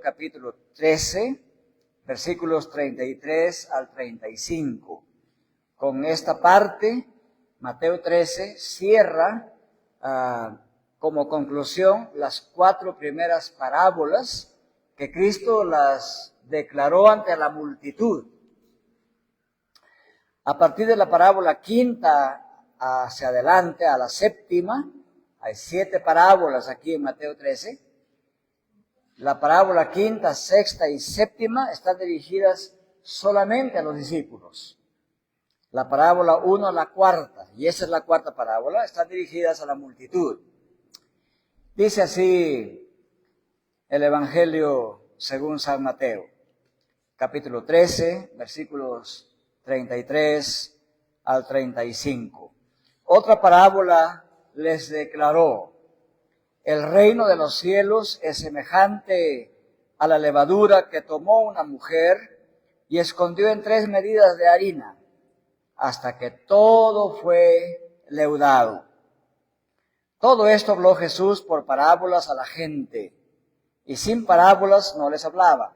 capítulo 13, versículos 33 al 35. Con esta parte, Mateo 13 cierra como conclusión las 4 primeras parábolas que Cristo las declaró ante la multitud. A partir de la parábola quinta hacia adelante, a la séptima, hay 7 parábolas aquí en Mateo 13. La parábola quinta, sexta y séptima están dirigidas solamente a los discípulos. La parábola 1 a la cuarta, y esa es la cuarta parábola, están dirigidas a la multitud. Dice así el Evangelio según San Mateo, capítulo 13, versículos 33 al 35. Otra parábola les declaró: el reino de los cielos es semejante a la levadura que tomó una mujer y escondió en 3 medidas de harina, hasta que todo fue leudado. Todo esto habló Jesús por parábolas a la gente, y sin parábolas no les hablaba,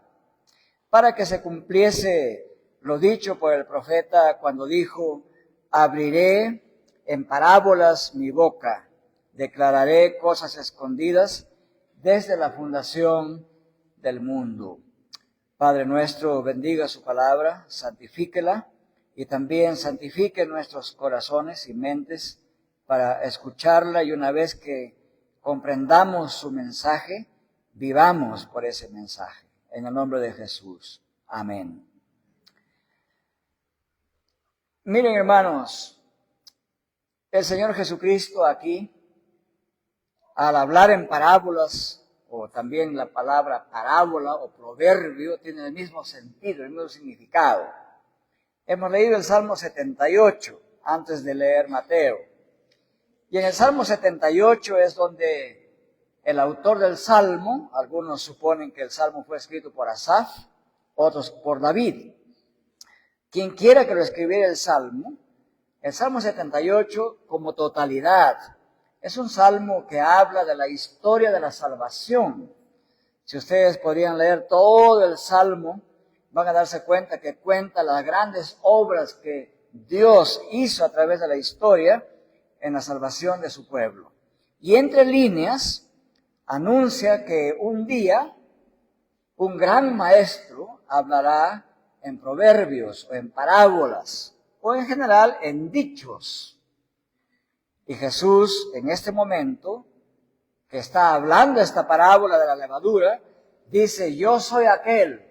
para que se cumpliese lo dicho por el profeta cuando dijo: abriré en parábolas mi boca, declararé cosas escondidas desde la fundación del mundo. Padre nuestro, bendiga su palabra, santifíquela y también santifique nuestros corazones y mentes para escucharla, y una vez que comprendamos su mensaje, vivamos por ese mensaje. En el nombre de Jesús. Amén. Miren, hermanos, el Señor Jesucristo aquí, al hablar en parábolas, o también la palabra parábola o proverbio, tiene el mismo sentido, el mismo significado. Hemos leído el Salmo 78 antes de leer Mateo. Y en el Salmo 78 es donde el autor del Salmo, algunos suponen que el Salmo fue escrito por Asaf, otros por David. Quien quiera que lo escribiera el Salmo 78 como totalidad, es un salmo que habla de la historia de la salvación. Si ustedes podrían leer todo el Salmo, van a darse cuenta que cuenta las grandes obras que Dios hizo a través de la historia en la salvación de su pueblo. Y entre líneas anuncia que un día un gran maestro hablará en proverbios o en parábolas o en general en dichos. Y Jesús en este momento que está hablando esta parábola de la levadura dice: yo soy aquel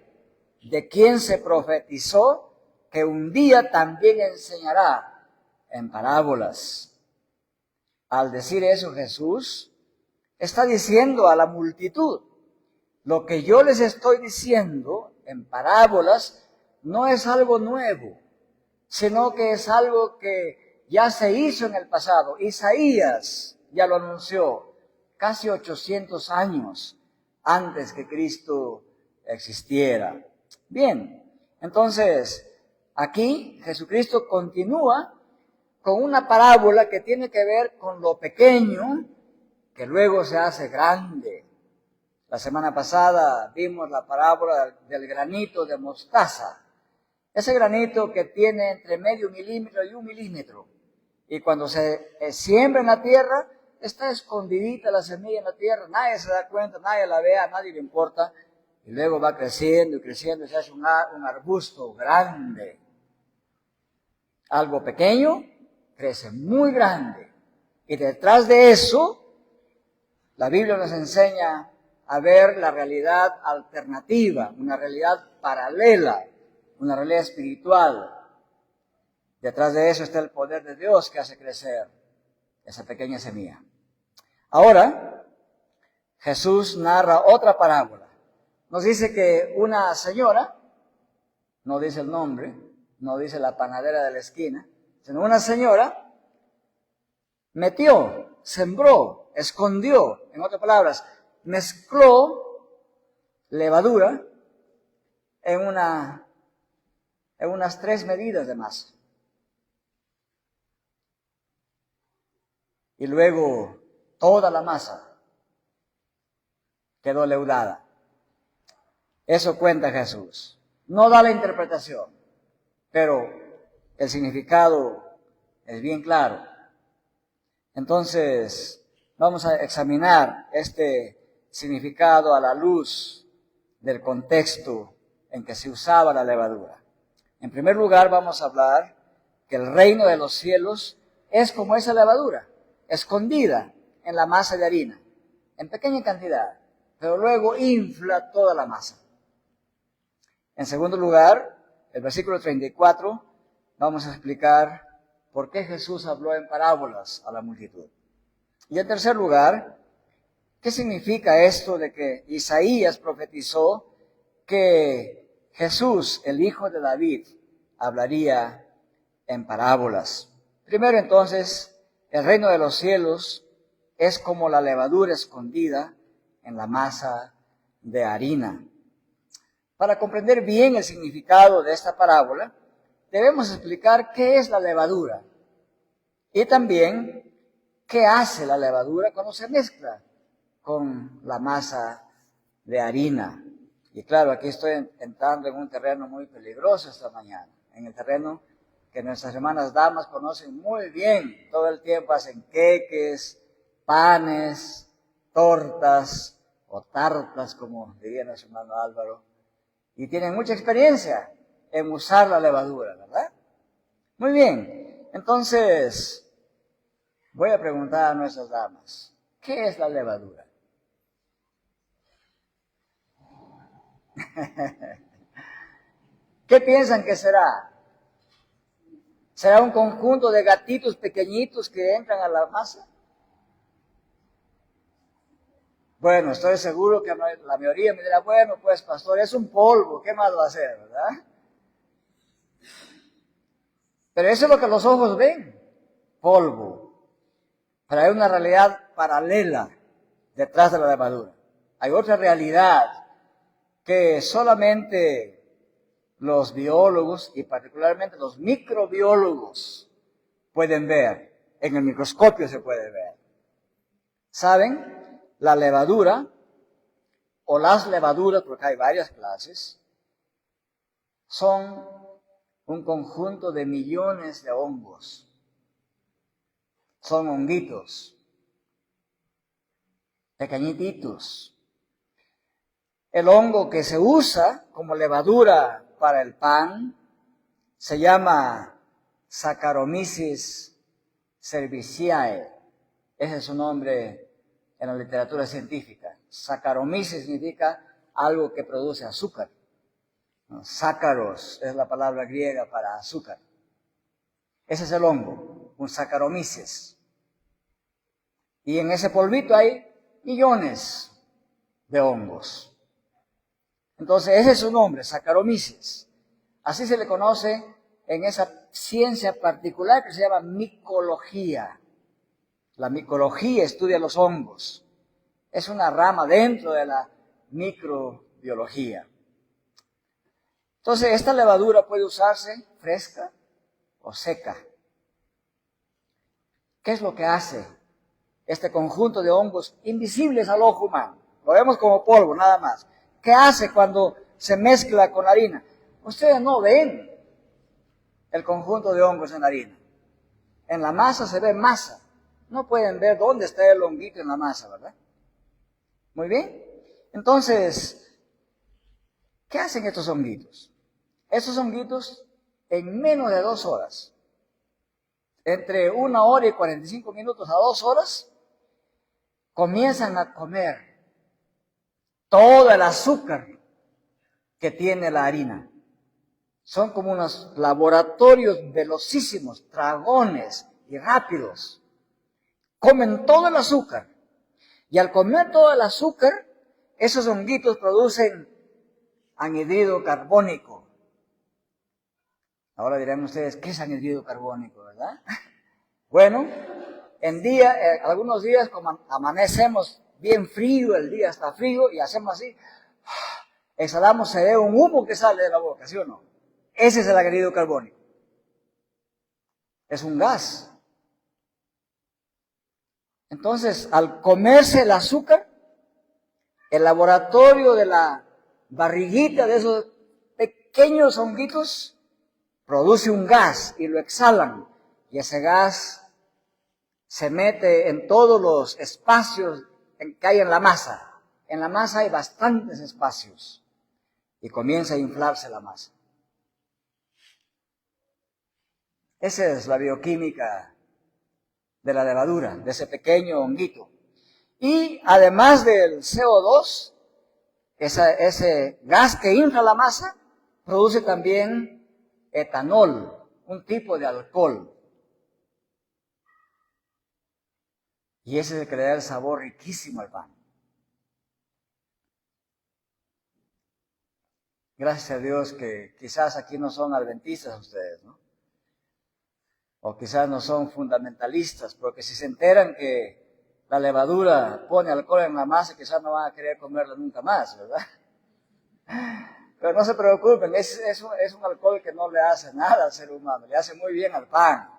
de quien se profetizó que un día también enseñará en parábolas. Al decir eso, Jesús está diciendo a la multitud: lo que yo les estoy diciendo en parábolas no es algo nuevo, sino que es algo que ya se hizo en el pasado. Isaías ya lo anunció casi 800 años antes que Cristo existiera. Bien, entonces aquí Jesucristo continúa con una parábola que tiene que ver con lo pequeño que luego se hace grande. La semana pasada vimos la parábola del granito de mostaza. Ese granito que tiene entre medio milímetro y 1 milímetro. Y cuando se siembra en la tierra, está escondidita la semilla en la tierra. Nadie se da cuenta, nadie la ve, a nadie le importa. Y luego va creciendo y creciendo y se hace un arbusto grande. Algo pequeño crece muy grande. Y detrás de eso, la Biblia nos enseña a ver la realidad alternativa, una realidad paralela, una realidad espiritual. Detrás de eso está el poder de Dios que hace crecer esa pequeña semilla. Ahora, Jesús narra otra parábola. Nos dice que una señora, no dice el nombre, no dice la panadera de la esquina, sino una señora metió, sembró, escondió, en otras palabras, mezcló levadura en unas 3 medidas de masa. Y luego toda la masa quedó leudada. Eso cuenta Jesús. No da la interpretación, pero el significado es bien claro. Entonces, vamos a examinar este significado a la luz del contexto en que se usaba la levadura. En primer lugar, vamos a hablar que el reino de los cielos es como esa levadura, escondida en la masa de harina, en pequeña cantidad, pero luego infla toda la masa. En segundo lugar, el versículo 34, vamos a explicar por qué Jesús habló en parábolas a la multitud. Y en tercer lugar, ¿qué significa esto de que Isaías profetizó que Jesús, el hijo de David, hablaría en parábolas? Primero entonces, el reino de los cielos es como la levadura escondida en la masa de harina. Para comprender bien el significado de esta parábola, debemos explicar qué es la levadura y también qué hace la levadura cuando se mezcla con la masa de harina. Y claro, aquí estoy entrando en un terreno muy peligroso esta mañana, en el terreno que nuestras hermanas damas conocen muy bien. Todo el tiempo hacen queques, panes, tortas o tartas, como diría nuestro hermano Álvaro. Y tienen mucha experiencia en usar la levadura, ¿verdad? Muy bien, entonces voy a preguntar a nuestras damas, ¿qué es la levadura? ¿Qué piensan que será? ¿Será un conjunto de gatitos pequeñitos que entran a la masa? Bueno, estoy seguro que la mayoría me dirá, bueno, pues pastor, es un polvo, ¿qué más va a hacer, verdad? Pero eso es lo que los ojos ven, polvo. Pero hay una realidad paralela detrás de la levadura. Hay otra realidad que solamente los biólogos y particularmente los microbiólogos pueden ver. En el microscopio se puede ver. ¿Saben? La levadura o las levaduras, porque hay varias clases, son un conjunto de millones de hongos. Son honguitos, pequeñitos. El hongo que se usa como levadura para el pan se llama Saccharomyces cerevisiae. Ese es su nombre en la literatura científica. Saccharomyces significa algo que produce azúcar. Sácaros es la palabra griega para azúcar. Ese es el hongo, un Saccharomyces. Y en ese polvito hay millones de hongos. Entonces ese es su nombre, Saccharomyces. Así se le conoce en esa ciencia particular que se llama micología. La micología estudia los hongos. Es una rama dentro de la microbiología. Entonces, esta levadura puede usarse fresca o seca. ¿Qué es lo que hace este conjunto de hongos invisibles al ojo humano? Lo vemos como polvo, nada más. ¿Qué hace cuando se mezcla con la harina? Ustedes no ven el conjunto de hongos en la harina. En la masa se ve masa. No pueden ver dónde está el honguito en la masa, ¿verdad? Muy bien. Entonces, ¿qué hacen estos honguitos? Estos honguitos, en menos de 2 horas, entre 1 hora y 45 minutos a 2 horas, comienzan a comer todo el azúcar que tiene la harina. Son como unos laboratorios velocísimos, dragones y rápidos. Comen todo el azúcar. Y al comer todo el azúcar, esos honguitos producen anhídrido carbónico. Ahora dirán ustedes, ¿qué es anhídrido carbónico, verdad? Bueno, algunos días como amanecemos bien frío, el día está frío y hacemos así, exhalamos, se ve un humo que sale de la boca, ¿sí o no? Ese es el anhídrido carbónico. Es un gas. Entonces, al comerse el azúcar, el laboratorio de la barriguita de esos pequeños honguitos produce un gas y lo exhalan. Y ese gas se mete en todos los espacios que hay en la masa. En la masa hay bastantes espacios y comienza a inflarse la masa. Esa es la bioquímica de la levadura, de ese pequeño honguito. Y además del CO2, ese gas que infla la masa, produce también etanol, un tipo de alcohol. Y ese es el que le da el sabor riquísimo al pan. Gracias a Dios que quizás aquí no son adventistas ustedes, ¿no? O quizás no son fundamentalistas, porque si se enteran que la levadura pone alcohol en la masa, quizás no van a querer comerla nunca más, ¿verdad? Pero no se preocupen, es un alcohol que no le hace nada al ser humano, le hace muy bien al pan.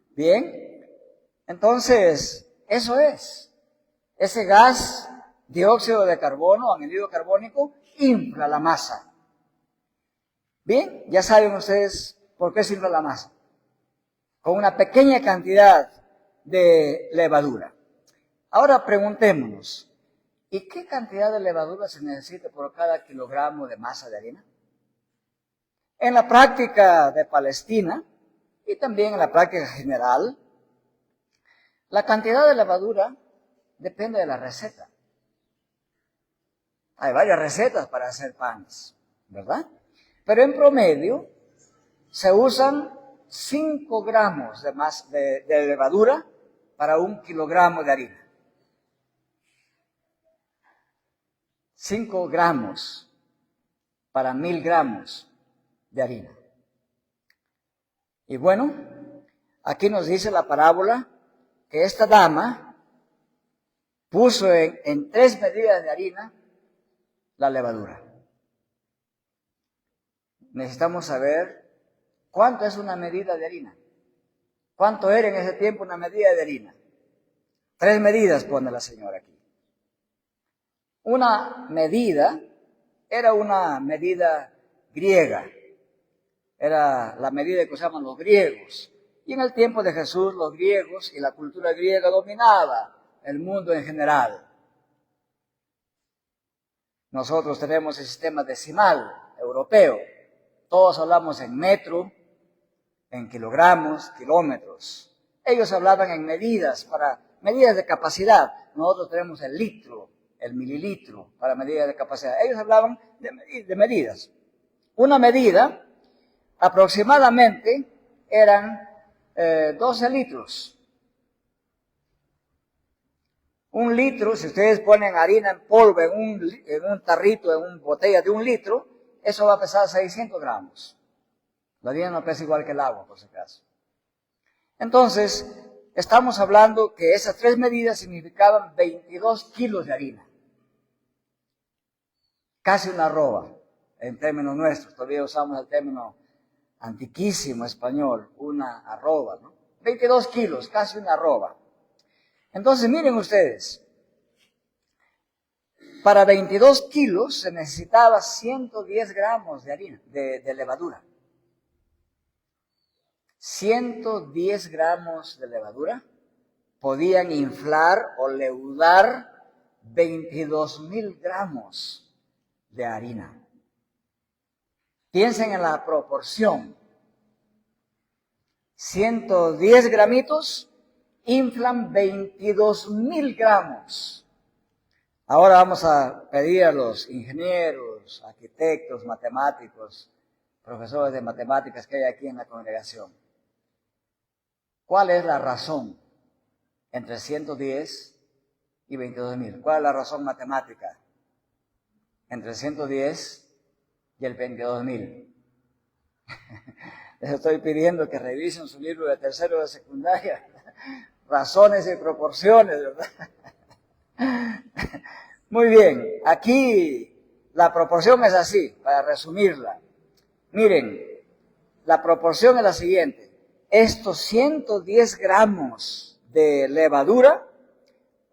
Bien, entonces, eso es. Ese gas, dióxido de carbono, anhídrido carbónico, infla la masa. Bien, ya saben ustedes por qué se infla la masa. Con una pequeña cantidad de levadura. Ahora preguntémonos, ¿y qué cantidad de levadura se necesita por cada kilogramo de masa de harina? En la práctica de Palestina y también en la práctica general, la cantidad de levadura depende de la receta. Hay varias recetas para hacer panes, ¿verdad? Pero en promedio se usan 5 gramos de levadura para 1 kilogramo de harina. 5 gramos para 1000 gramos de harina. Y bueno, aquí nos dice la parábola que esta dama puso en 3 medidas de harina la levadura. Necesitamos saber cuánto es una medida de harina. ¿Cuánto era en ese tiempo una medida de harina? 3 medidas pone la señora aquí. Una medida era una medida griega. Era la medida que usaban los griegos. Y en el tiempo de Jesús, los griegos y la cultura griega dominaba el mundo en general. Nosotros tenemos el sistema decimal europeo. Todos hablamos en metro, en kilogramos, kilómetros. Ellos hablaban en medidas, para medidas de capacidad. Nosotros tenemos el litro, el mililitro, para medidas de capacidad. Ellos hablaban de medidas. Una medida aproximadamente eran 12 litros. 1 litro, si ustedes ponen harina en polvo en un tarrito, en una botella de 1 litro, eso va a pesar 600 gramos. La harina no pesa igual que el agua, por si acaso. Entonces, estamos hablando que esas 3 medidas significaban 22 kilos de harina. Casi una arroba, en términos nuestros. Todavía usamos el término antiquísimo español, una arroba, ¿no? 22 kilos, casi una arroba. Entonces, miren ustedes, para 22 kilos se necesitaba 110 gramos de harina, de levadura. 110 gramos de levadura podían inflar o leudar 22,000 gramos de harina. Piensen en la proporción. 110 gramitos inflan 22,000 gramos. Ahora vamos a pedir a los ingenieros, arquitectos, matemáticos, profesores de matemáticas que hay aquí en la congregación. ¿Cuál es la razón entre 110 y 22,000? ¿Cuál es la razón matemática entre 110 y el 22,000? Les estoy pidiendo que revisen su libro de tercero de secundaria. Razones y proporciones, ¿verdad? Muy bien, aquí la proporción es así, para resumirla. Miren, la proporción es la siguiente. Estos 110 gramos de levadura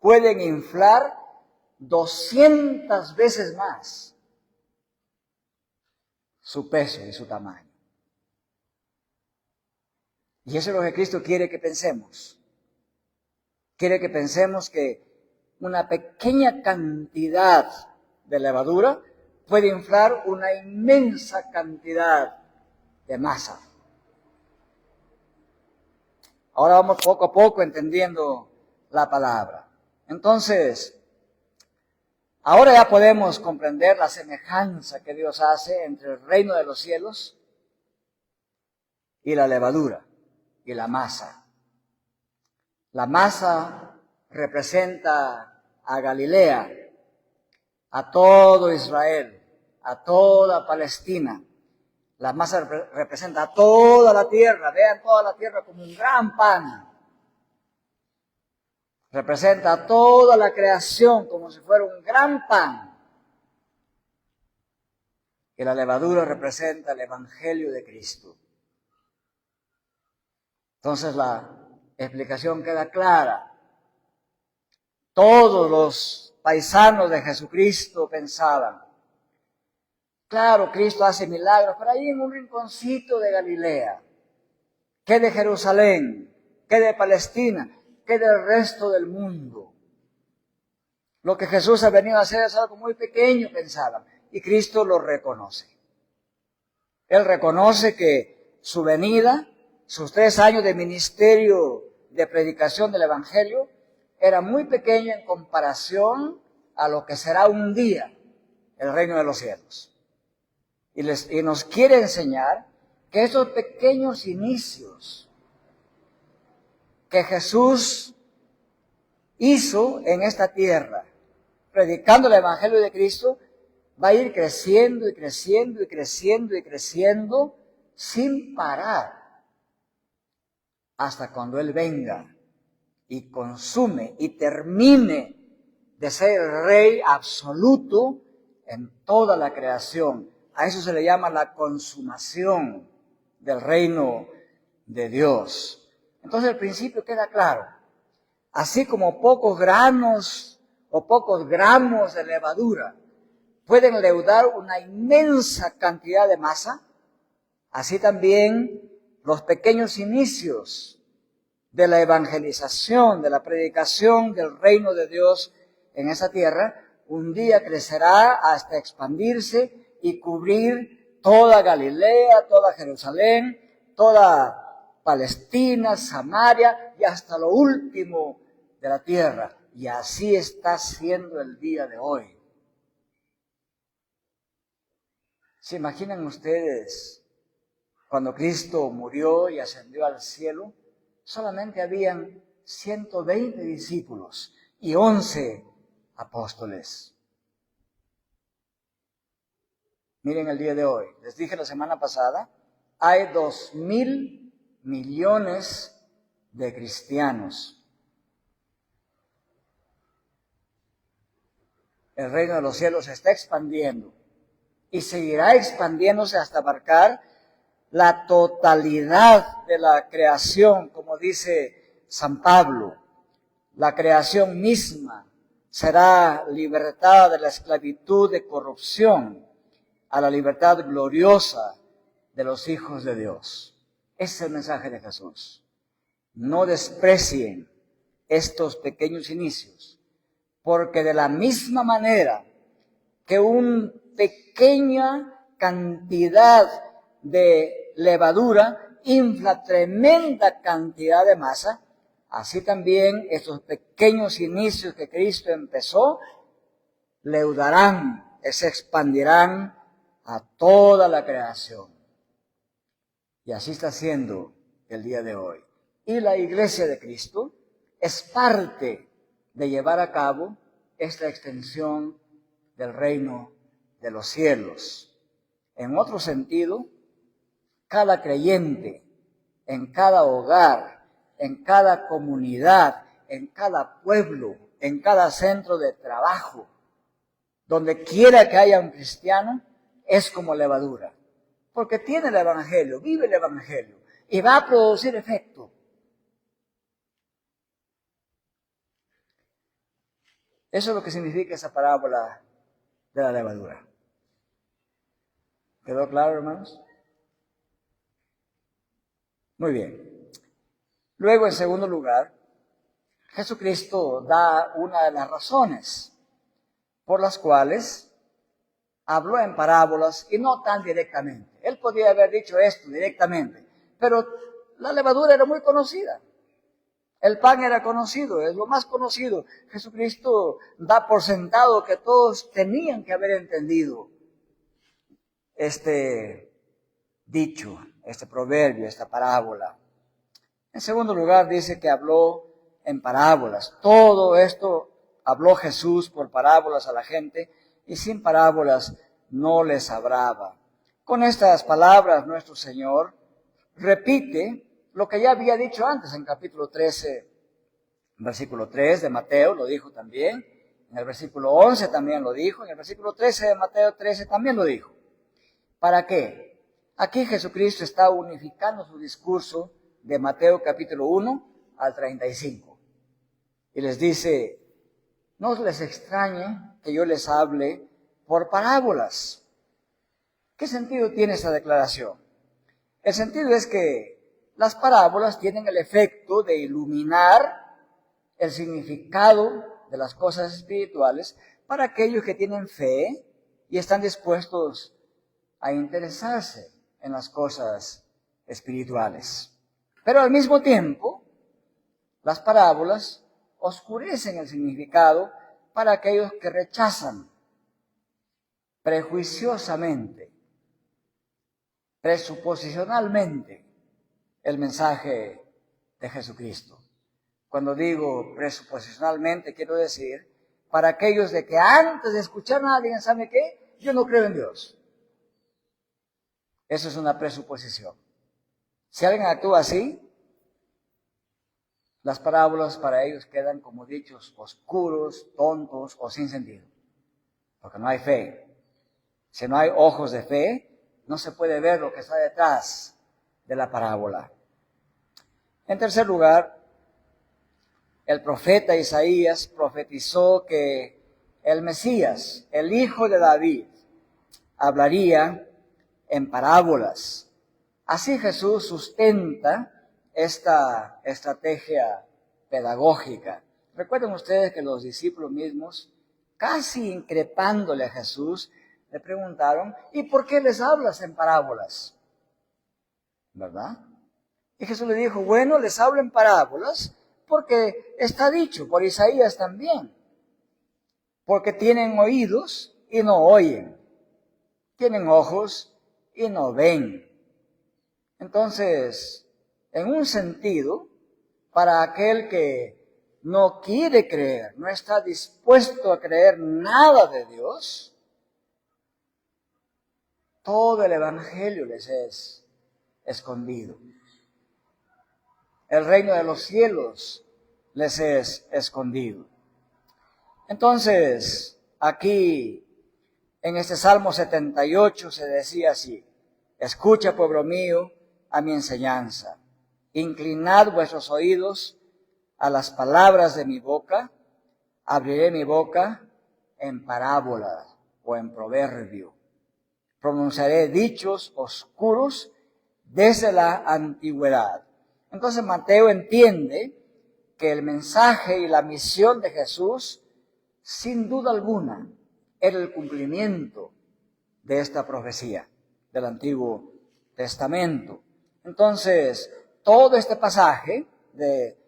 pueden inflar 200 veces más su peso y su tamaño. Y eso es lo que Cristo quiere que pensemos. Quiere que pensemos que una pequeña cantidad de levadura puede inflar una inmensa cantidad de masa. Ahora vamos poco a poco entendiendo la palabra. Entonces, ahora ya podemos comprender la semejanza que Dios hace entre el reino de los cielos y la levadura y la masa. La masa representa a Galilea, a todo Israel, a toda Palestina. La masa representa a toda la tierra. Vean toda la tierra como un gran pan. Representa a toda la creación como si fuera un gran pan. Y la levadura representa el Evangelio de Cristo. Entonces la explicación queda clara. Todos los paisanos de Jesucristo pensaban, claro, Cristo hace milagros, pero ahí en un rinconcito de Galilea. ¿Qué de Jerusalén? ¿Qué de Palestina? ¿Qué del resto del mundo? Lo que Jesús ha venido a hacer es algo muy pequeño, pensaban. Y Cristo lo reconoce. Él reconoce que su venida, sus 3 años de ministerio de predicación del Evangelio, era muy pequeño en comparación a lo que será un día el reino de los cielos. Y nos quiere enseñar que esos pequeños inicios que Jesús hizo en esta tierra, predicando el Evangelio de Cristo, va a ir creciendo y creciendo y creciendo y creciendo sin parar hasta cuando Él venga y consume y termine de ser el Rey absoluto en toda la creación. A eso se le llama la consumación del reino de Dios. Entonces el principio queda claro. Así como pocos granos o pocos gramos de levadura pueden leudar una inmensa cantidad de masa, así también los pequeños inicios de la evangelización, de la predicación del reino de Dios en esa tierra, un día crecerá hasta expandirse y cubrir toda Galilea, toda Jerusalén, toda Palestina, Samaria y hasta lo último de la tierra. Y así está siendo el día de hoy. ¿Se imaginan ustedes cuando Cristo murió y ascendió al cielo? Solamente habían 120 discípulos y 11 apóstoles. Miren el día de hoy. Les dije la semana pasada, hay 2.000 millones de cristianos. El reino de los cielos se está expandiendo y seguirá expandiéndose hasta abarcar la totalidad de la creación, como dice San Pablo. La creación misma será libertada de la esclavitud de corrupción a la libertad gloriosa de los hijos de Dios. Ese es el mensaje de Jesús. No desprecien estos pequeños inicios, porque de la misma manera que una pequeña cantidad de levadura infla tremenda cantidad de masa, así también estos pequeños inicios que Cristo empezó, leudarán, se expandirán a toda la creación. Y así está siendo el día de hoy. Y la Iglesia de Cristo es parte de llevar a cabo esta extensión del reino de los cielos. En otro sentido, cada creyente, en cada hogar, en cada comunidad, en cada pueblo, en cada centro de trabajo, donde quiera que haya un cristiano, es como levadura. Porque tiene el Evangelio, vive el Evangelio y va a producir efecto. Eso es lo que significa esa parábola de la levadura. ¿Quedó claro, hermanos? Muy bien. Luego, en segundo lugar, Jesucristo da una de las razones por las cuales habló en parábolas y no tan directamente. Él podía haber dicho esto directamente, pero la levadura era muy conocida. El pan era conocido, es lo más conocido. Jesucristo da por sentado que todos tenían que haber entendido este dicho, este proverbio, esta parábola. En segundo lugar, dice que habló en parábolas. Todo esto habló Jesús por parábolas a la gente y sin parábolas no les hablaba. Con estas palabras, nuestro Señor repite lo que ya había dicho antes en capítulo 13, versículo 3 de Mateo, lo dijo también. En el versículo 11 también lo dijo. En el versículo 13 de Mateo 13 también lo dijo. ¿Para qué? Aquí Jesucristo está unificando su discurso de Mateo capítulo 1 al 35. Y les dice, no les extrañe que yo les hable por parábolas. ¿Qué sentido tiene esa declaración? El sentido es que las parábolas tienen el efecto de iluminar el significado de las cosas espirituales para aquellos que tienen fe y están dispuestos a interesarse en las cosas espirituales. Pero al mismo tiempo, las parábolas oscurecen el significado para aquellos que rechazan prejuiciosamente, presuposicionalmente el mensaje de Jesucristo. Cuando digo presuposicionalmente, quiero decir para aquellos de que antes de escuchar a alguien, ¿sabe qué? Yo no creo en Dios. Eso es una presuposición. Si alguien actúa así, las parábolas para ellos quedan como dichos oscuros, tontos o sin sentido, porque no hay fe. Si no hay ojos de fe, no se puede ver lo que está detrás de la parábola. En tercer lugar, el profeta Isaías profetizó que el Mesías, el hijo de David, hablaría en parábolas. Así Jesús sustenta esta estrategia pedagógica. Recuerden ustedes que los discípulos mismos, casi increpándole a Jesús, le preguntaron, ¿y por qué les hablas en parábolas? ¿Verdad? Y Jesús le dijo, bueno, les hablo en parábolas porque está dicho por Isaías también. Porque tienen oídos y no oyen. Tienen ojos y no ven. Entonces, en un sentido, para aquel que no quiere creer, no está dispuesto a creer nada de Dios, todo el evangelio les es escondido. El reino de los cielos les es escondido. Entonces, aquí en este Salmo 78 se decía así, escucha, pueblo mío, a mi enseñanza, inclinad vuestros oídos a las palabras de mi boca, abriré mi boca en parábola o en proverbio, pronunciaré dichos oscuros desde la antigüedad. Entonces Mateo entiende que el mensaje y la misión de Jesús, sin duda alguna, era el cumplimiento de esta profecía del Antiguo Testamento. Entonces, todo este pasaje de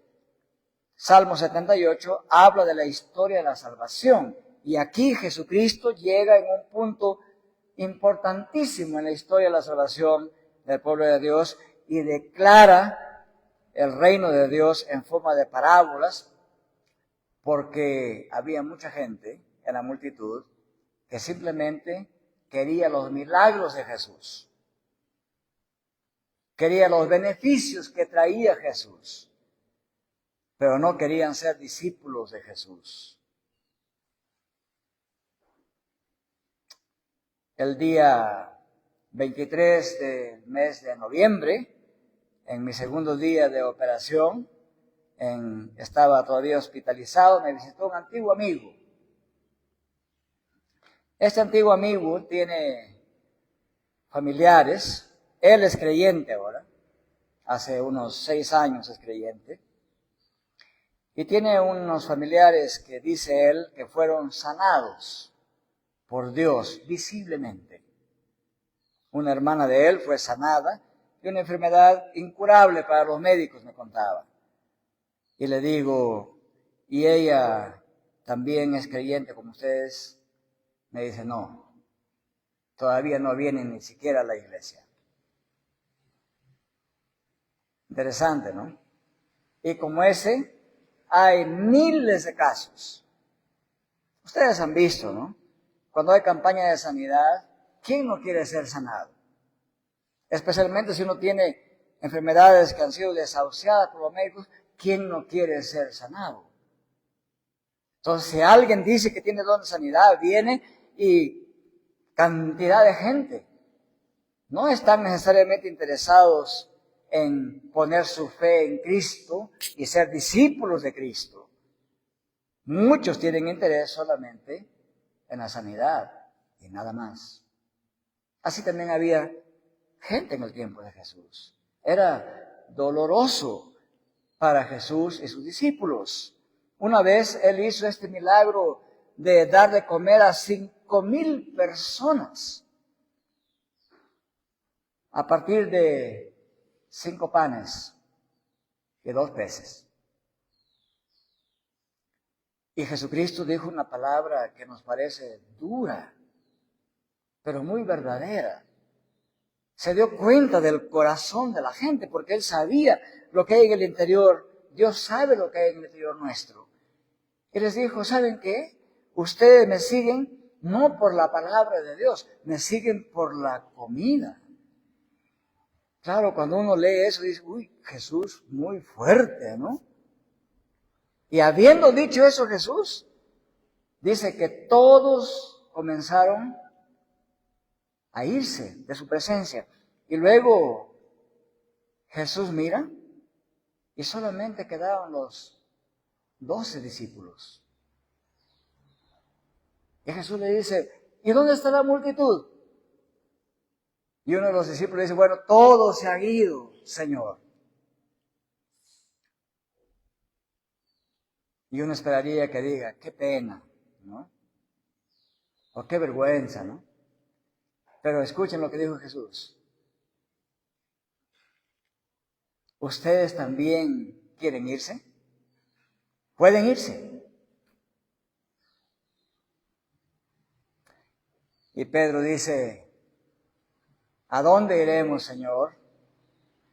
Salmo 78 habla de la historia de la salvación. Y aquí Jesucristo llega en un punto importantísimo en la historia de la salvación del pueblo de Dios y declara el reino de Dios en forma de parábolas, porque había mucha gente en la multitud que simplemente quería los milagros de Jesús, quería los beneficios que traía Jesús, pero no querían ser discípulos de Jesús. El día 23 del mes de noviembre, en mi segundo día de operación, estaba todavía hospitalizado, me visitó un antiguo amigo Este antiguo amigo tiene familiares, él es creyente ahora, hace unos 6 años es creyente, y tiene unos familiares que dice él que fueron sanados por Dios visiblemente. Una hermana de él fue sanada de una enfermedad incurable para los médicos, me contaba. Y le digo, ¿y ella también es creyente como ustedes? Me dice, no, todavía no viene ni siquiera a la iglesia. Interesante, ¿no? Y como ese, hay miles de casos. Ustedes han visto, ¿no? Cuando hay campaña de sanidad, ¿quién no quiere ser sanado? Especialmente si uno tiene enfermedades que han sido desahuciadas por los médicos, ¿quién no quiere ser sanado? Entonces, si alguien dice que tiene don de sanidad, viene y cantidad de gente no están necesariamente interesados en poner su fe en Cristo y ser discípulos de Cristo. Muchos tienen interés solamente en la sanidad y nada más. Así también había gente en el tiempo de Jesús. Era doloroso para Jesús y sus discípulos. Una vez él hizo este milagro de dar de comer a 5,000 personas a partir de 5 panes y 2 peces. Y Jesucristo dijo una palabra que nos parece dura, pero muy verdadera. Se dio cuenta del corazón de la gente porque él sabía lo que hay en el interior. Dios sabe lo que hay en el interior nuestro. Y les dijo, ¿saben qué? Ustedes me siguen no por la palabra de Dios, me siguen por la comida. Claro, cuando uno lee eso dice, uy, Jesús muy fuerte, ¿no? Y habiendo dicho eso Jesús, dice que todos comenzaron a irse de su presencia. Y luego Jesús mira y solamente quedaron los 12 discípulos. Y Jesús le dice, ¿y dónde está la multitud? Y uno de los discípulos dice, bueno, todos se han ido, Señor. Y uno esperaría que diga, qué pena, ¿no? O qué vergüenza, ¿no? Pero escuchen lo que dijo Jesús. ¿Ustedes también quieren irse? ¿Pueden irse? Y Pedro dice, ¿a dónde iremos, Señor?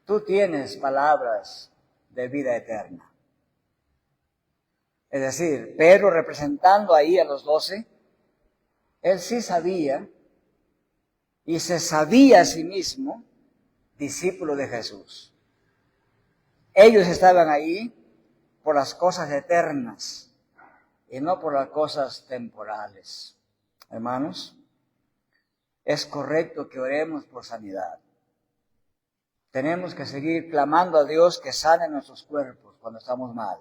Tú tienes palabras de vida eterna. Es decir, Pedro representando ahí a los 12, él sí sabía y se sabía a sí mismo discípulo de Jesús. Ellos estaban ahí por las cosas eternas y no por las cosas temporales. Hermanos, es correcto que oremos por sanidad. Tenemos que seguir clamando a Dios que sane nuestros cuerpos cuando estamos mal.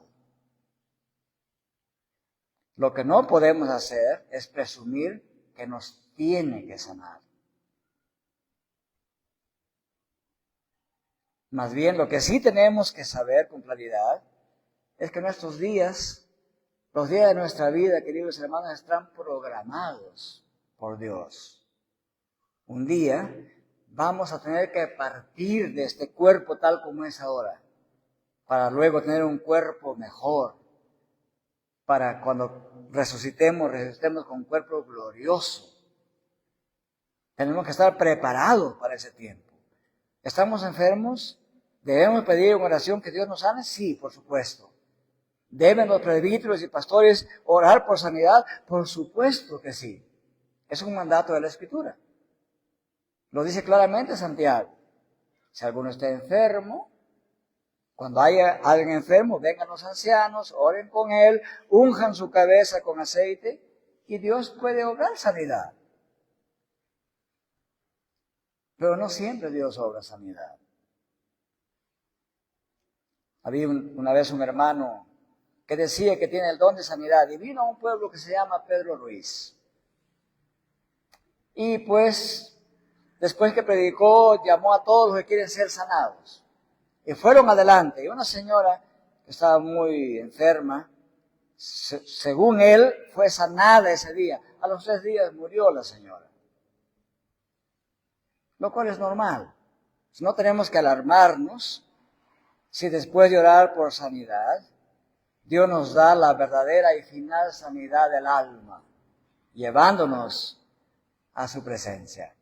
Lo que no podemos hacer es presumir que nos tiene que sanar. Más bien, lo que sí tenemos que saber con claridad es que nuestros días, los días de nuestra vida, queridos hermanos, están programados por Dios. Un día vamos a tener que partir de este cuerpo tal como es ahora, para luego tener un cuerpo mejor, para cuando resucitemos con un cuerpo glorioso. Tenemos que estar preparados para ese tiempo. ¿Estamos enfermos? ¿Debemos pedir en oración que Dios nos sane? Sí, por supuesto. ¿Deben los presbíteros y pastores orar por sanidad? Por supuesto que sí. Es un mandato de la Escritura. Lo dice claramente Santiago. Si alguno está enfermo, cuando haya alguien enfermo, vengan los ancianos, oren con él, unjan su cabeza con aceite y Dios puede obrar sanidad. Pero no siempre Dios obra sanidad. Había una vez un hermano que decía que tiene el don de sanidad y vino a un pueblo que se llama Pedro Ruiz. Y pues, después que predicó, llamó a todos los que quieren ser sanados. Y fueron adelante. Y una señora que estaba muy enferma, según él, fue sanada ese día. A los 3 días murió la señora. Lo cual es normal. No tenemos que alarmarnos si después de orar por sanidad, Dios nos da la verdadera y final sanidad del alma, llevándonos a su presencia.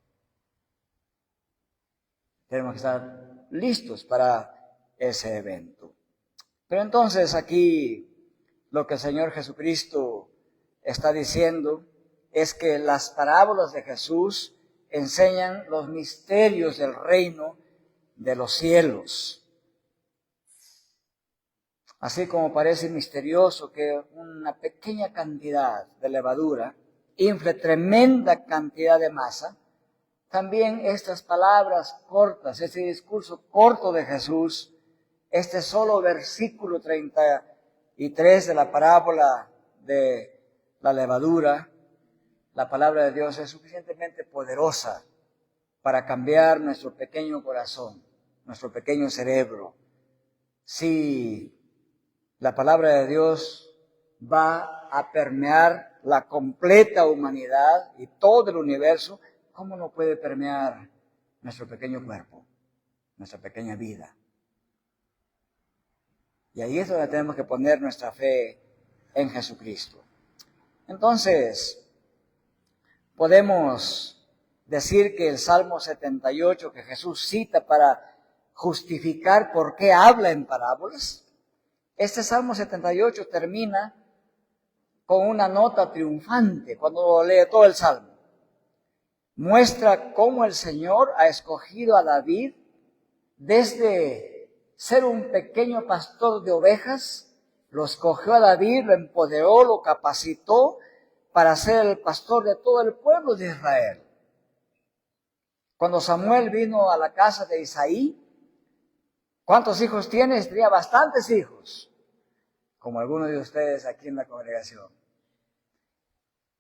Tenemos que estar listos para ese evento. Pero entonces aquí lo que el Señor Jesucristo está diciendo es que las parábolas de Jesús enseñan los misterios del reino de los cielos. Así como parece misterioso que una pequeña cantidad de levadura infle tremenda cantidad de masa, también estas palabras cortas, este discurso corto de Jesús, este solo versículo 33 de la parábola de la levadura, la palabra de Dios es suficientemente poderosa para cambiar nuestro pequeño corazón, nuestro pequeño cerebro. Si la palabra de Dios va a permear la completa humanidad y todo el universo, ¿cómo no puede permear nuestro pequeño cuerpo, nuestra pequeña vida? Y ahí es donde tenemos que poner nuestra fe en Jesucristo. Entonces, podemos decir que el Salmo 78 que Jesús cita para justificar por qué habla en parábolas, este Salmo 78 termina con una nota triunfante cuando lee todo el Salmo. Muestra cómo el Señor ha escogido a David desde ser un pequeño pastor de ovejas, lo escogió a David, lo empoderó, lo capacitó para ser el pastor de todo el pueblo de Israel. Cuando Samuel vino a la casa de Isaí, ¿cuántos hijos tienes? Tenía bastantes hijos, como algunos de ustedes aquí en la congregación.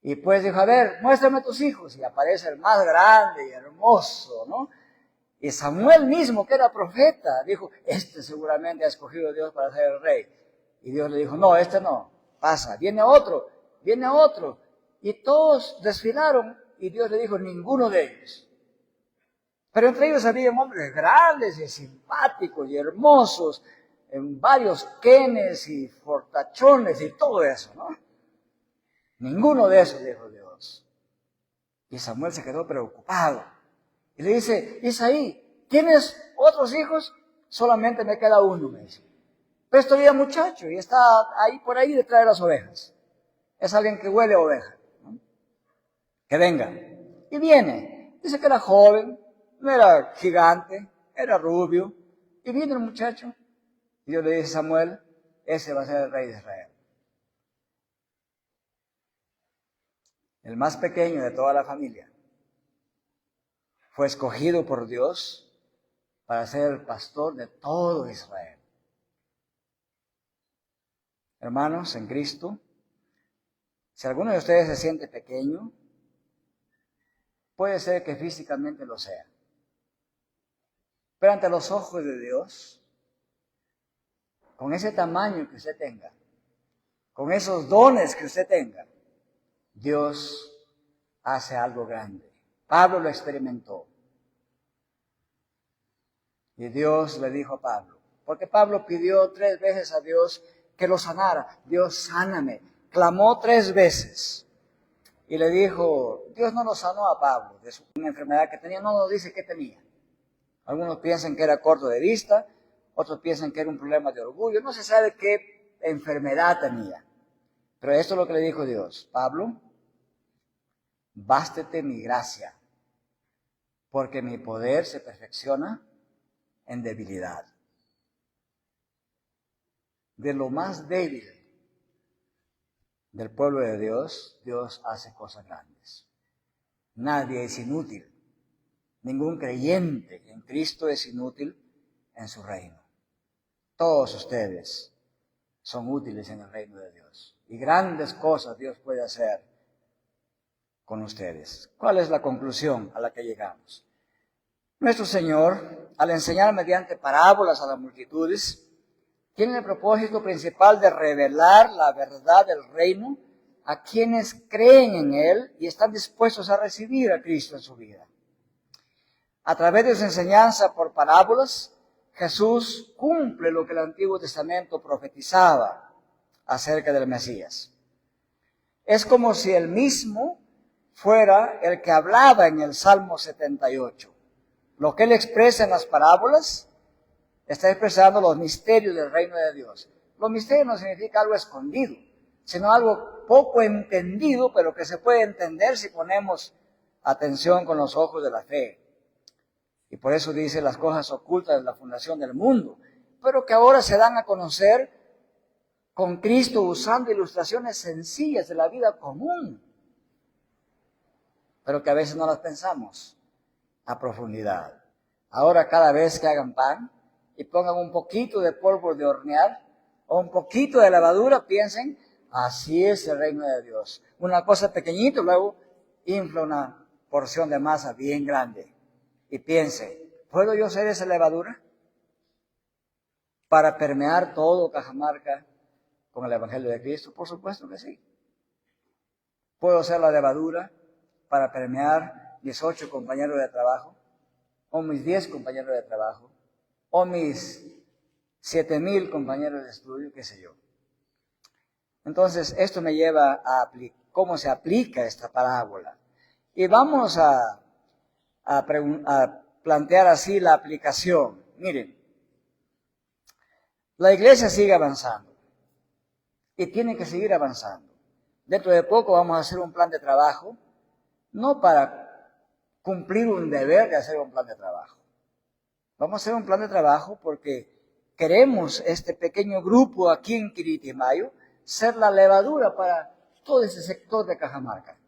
Y pues dijo, a ver, muéstrame tus hijos. Y aparece el más grande y hermoso, ¿no? Y Samuel mismo, que era profeta, dijo, este seguramente ha escogido Dios para ser el rey. Y Dios le dijo, no, este no, pasa, viene otro. Y todos desfilaron y Dios le dijo, ninguno de ellos. Pero entre ellos había hombres grandes y simpáticos y hermosos, en varios quenes y fortachones y todo eso, ¿no? Ninguno de esos, dijo Dios. Y Samuel se quedó preocupado. Y le dice, Isaí, ¿tienes otros hijos? Solamente me queda uno, me dice. Pero es todavía muchacho y está ahí por ahí detrás de las ovejas. Es alguien que huele a oveja, ¿no? Que venga. Y viene. Dice que era joven, no era gigante, era rubio. Y viene el muchacho. Y Dios le dice a Samuel, ese va a ser el rey de Israel. El más pequeño de toda la familia. Fue escogido por Dios para ser el pastor de todo Israel. Hermanos, en Cristo, si alguno de ustedes se siente pequeño, puede ser que físicamente lo sea. Pero ante los ojos de Dios, con ese tamaño que usted tenga, con esos dones que usted tenga, Dios hace algo grande. Pablo lo experimentó. Y Dios le dijo a Pablo, porque Pablo pidió 3 veces a Dios que lo sanara. Dios, sáname. Clamó 3 veces. Y le dijo, Dios no lo sanó a Pablo de una enfermedad que tenía, no nos dice qué tenía. Algunos piensan que era corto de vista, otros piensan que era un problema de orgullo, no se sabe qué enfermedad tenía. Pero esto es lo que le dijo Dios, Pablo, bástete mi gracia, porque mi poder se perfecciona en debilidad. De lo más débil del pueblo de Dios, Dios hace cosas grandes. Nadie es inútil. Ningún creyente en Cristo es inútil en su reino. Todos ustedes son útiles en el reino de Dios. Y grandes cosas Dios puede hacer con ustedes. ¿Cuál es la conclusión a la que llegamos? Nuestro Señor, al enseñar mediante parábolas a las multitudes, tiene el propósito principal de revelar la verdad del reino a quienes creen en Él y están dispuestos a recibir a Cristo en su vida. A través de su enseñanza por parábolas, Jesús cumple lo que el Antiguo Testamento profetizaba acerca del Mesías. Es como si Él mismo fuera el que hablaba en el Salmo 78. Lo que Él expresa en las parábolas está expresando los misterios del reino de Dios. Los misterios no significa algo escondido, sino algo poco entendido, pero que se puede entender si ponemos atención con los ojos de la fe. Y por eso dice las cosas ocultas de la fundación del mundo, pero que ahora se dan a conocer con Cristo usando ilustraciones sencillas de la vida común, pero que a veces no las pensamos a profundidad. Ahora cada vez que hagan pan y pongan un poquito de polvo de hornear o un poquito de levadura, piensen, así es el reino de Dios. Una cosa pequeñita, luego infla una porción de masa bien grande. Y piense, ¿puedo yo ser esa levadura para permear todo Cajamarca con el Evangelio de Cristo? Por supuesto que sí. ¿Puedo ser la levadura para permear mis 8 compañeros de trabajo? ¿O mis 10 compañeros de trabajo? ¿O mis 7,000 compañeros de estudio? ¿Qué sé yo? Entonces, esto me lleva a cómo se aplica esta parábola. Y vamos a plantear así la aplicación. Miren, la iglesia sigue avanzando y tiene que seguir avanzando. Dentro de poco vamos a hacer un plan de trabajo, no para cumplir un deber de hacer un plan de trabajo. Vamos a hacer un plan de trabajo porque queremos este pequeño grupo aquí en Quiritimayo ser la levadura para todo ese sector de Cajamarca.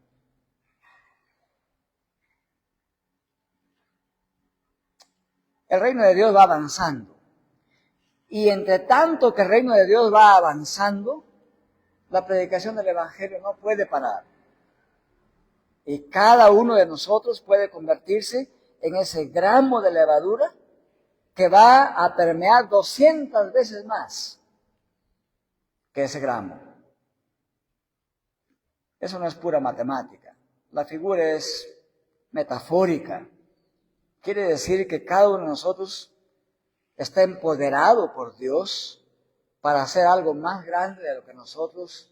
El reino de Dios va avanzando. Y entre tanto que el reino de Dios va avanzando, la predicación del Evangelio no puede parar. Y cada uno de nosotros puede convertirse en ese gramo de levadura que va a permear 200 veces más que ese gramo. Eso no es pura matemática. La figura es metafórica. Quiere decir que cada uno de nosotros está empoderado por Dios para hacer algo más grande de lo que nosotros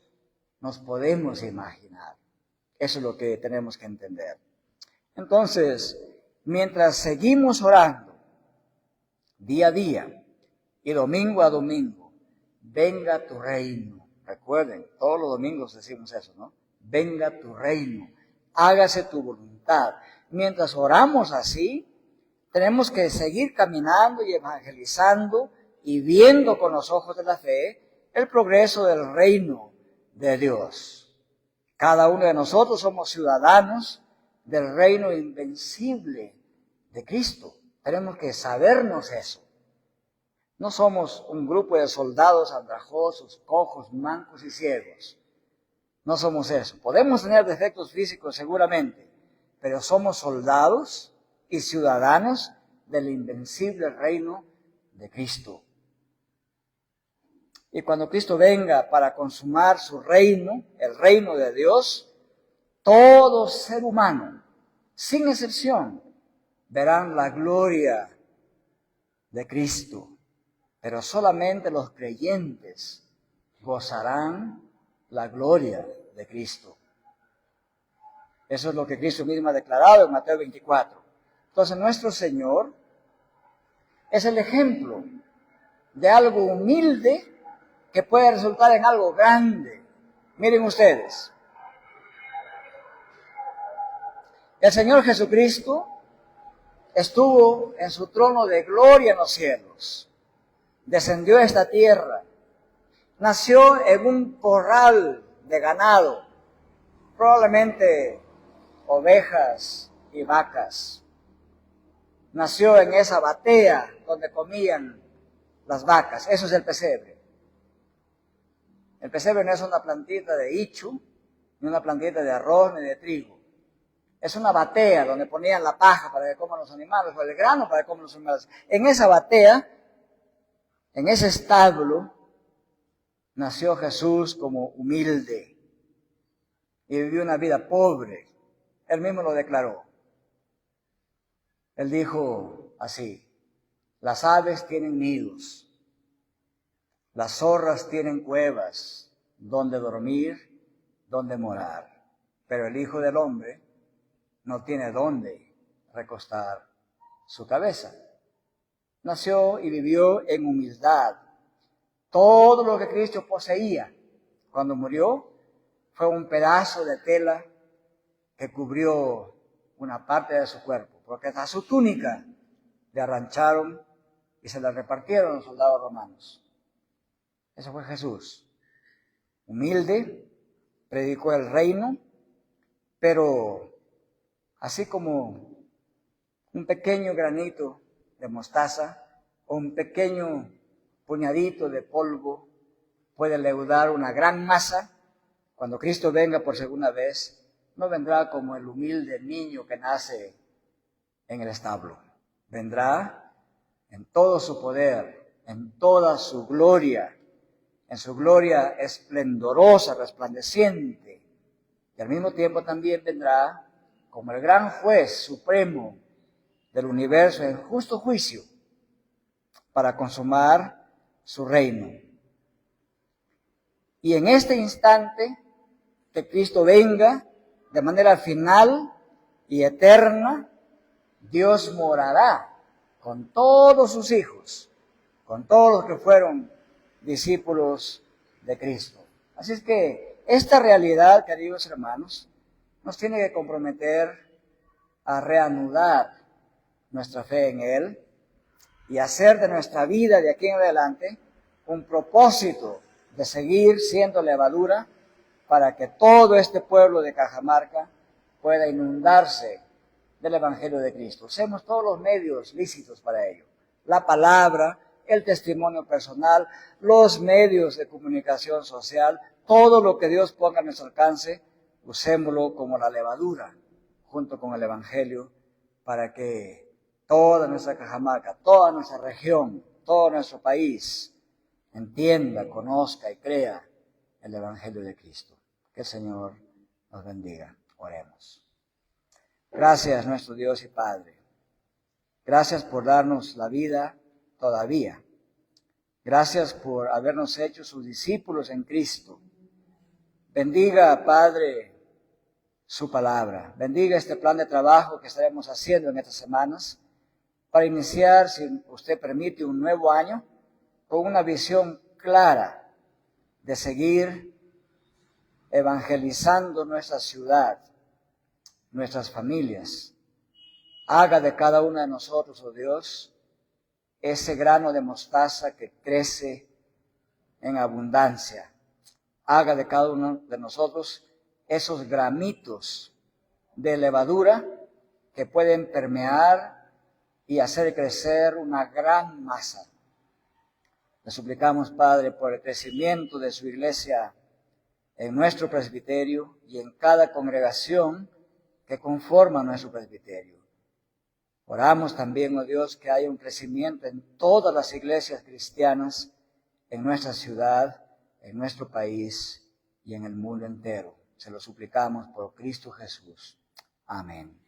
nos podemos imaginar. Eso es lo que tenemos que entender. Entonces, mientras seguimos orando día a día y domingo a domingo, venga tu reino. Recuerden, todos los domingos decimos eso, ¿no? Venga tu reino, hágase tu voluntad. Mientras oramos así, tenemos que seguir caminando y evangelizando y viendo con los ojos de la fe el progreso del reino de Dios. Cada uno de nosotros somos ciudadanos del reino invencible de Cristo. Tenemos que sabernos eso. No somos un grupo de soldados andrajosos, cojos, mancos y ciegos. No somos eso. Podemos tener defectos físicos seguramente, pero somos soldados y ciudadanos del invencible reino de Cristo. Y cuando Cristo venga para consumar su reino, el reino de Dios, todo ser humano, sin excepción, verán la gloria de Cristo. Pero solamente los creyentes gozarán la gloria de Cristo. Eso es lo que Cristo mismo ha declarado en Mateo 24. Entonces nuestro Señor es el ejemplo de algo humilde que puede resultar en algo grande. Miren ustedes, el Señor Jesucristo estuvo en su trono de gloria en los cielos, descendió a esta tierra, nació en un corral de ganado, probablemente ovejas y vacas. Nació en esa batea donde comían las vacas. Eso es el pesebre. El pesebre no es una plantita de ichu, ni una plantita de arroz, ni de trigo. Es una batea donde ponían la paja para que coman los animales, o el grano para que coman los animales. En esa batea, en ese establo, nació Jesús como humilde y vivió una vida pobre. Él mismo lo declaró. Él dijo así: las aves tienen nidos, las zorras tienen cuevas donde dormir, donde morar, pero el Hijo del Hombre no tiene dónde recostar su cabeza. Nació y vivió en humildad. Todo lo que Cristo poseía cuando murió fue un pedazo de tela que cubrió una parte de su cuerpo, porque hasta su túnica le arrancharon y se la repartieron a los soldados romanos. Eso fue Jesús. Humilde, predicó el reino, pero así como un pequeño granito de mostaza o un pequeño puñadito de polvo puede leudar una gran masa, cuando Cristo venga por segunda vez, no vendrá como el humilde niño que nace en el establo. Vendrá en todo su poder, en toda su gloria, en su gloria esplendorosa, resplandeciente. Y al mismo tiempo también vendrá como el gran juez supremo del universo en justo juicio para consumar su reino. Y en este instante que Cristo venga de manera final y eterna, Dios morará con todos sus hijos, con todos los que fueron discípulos de Cristo. Así es que esta realidad, queridos hermanos, nos tiene que comprometer a reanudar nuestra fe en Él y hacer de nuestra vida de aquí en adelante un propósito de seguir siendo levadura para que todo este pueblo de Cajamarca pueda inundarse del Evangelio de Cristo. Usemos todos los medios lícitos para ello. La palabra, el testimonio personal, los medios de comunicación social, todo lo que Dios ponga a nuestro alcance, usémoslo como la levadura junto con el Evangelio para que toda nuestra Cajamarca, toda nuestra región, todo nuestro país entienda, conozca y crea el Evangelio de Cristo. Que el Señor nos bendiga. Oremos. Gracias, nuestro Dios y Padre. Gracias por darnos la vida todavía. Gracias por habernos hecho sus discípulos en Cristo. Bendiga, Padre, su palabra. Bendiga este plan de trabajo que estaremos haciendo en estas semanas para iniciar, si usted permite, un nuevo año con una visión clara de seguir evangelizando nuestra ciudad, nuestras familias. Haga de cada uno de nosotros, oh Dios, ese grano de mostaza que crece en abundancia. Haga de cada uno de nosotros esos granitos de levadura que pueden permear y hacer crecer una gran masa. Le suplicamos, Padre, por el crecimiento de su iglesia en nuestro presbiterio y en cada congregación que conforma nuestro presbiterio. Oramos también, oh Dios, que haya un crecimiento en todas las iglesias cristianas en nuestra ciudad, en nuestro país y en el mundo entero. Se lo suplicamos por Cristo Jesús. Amén.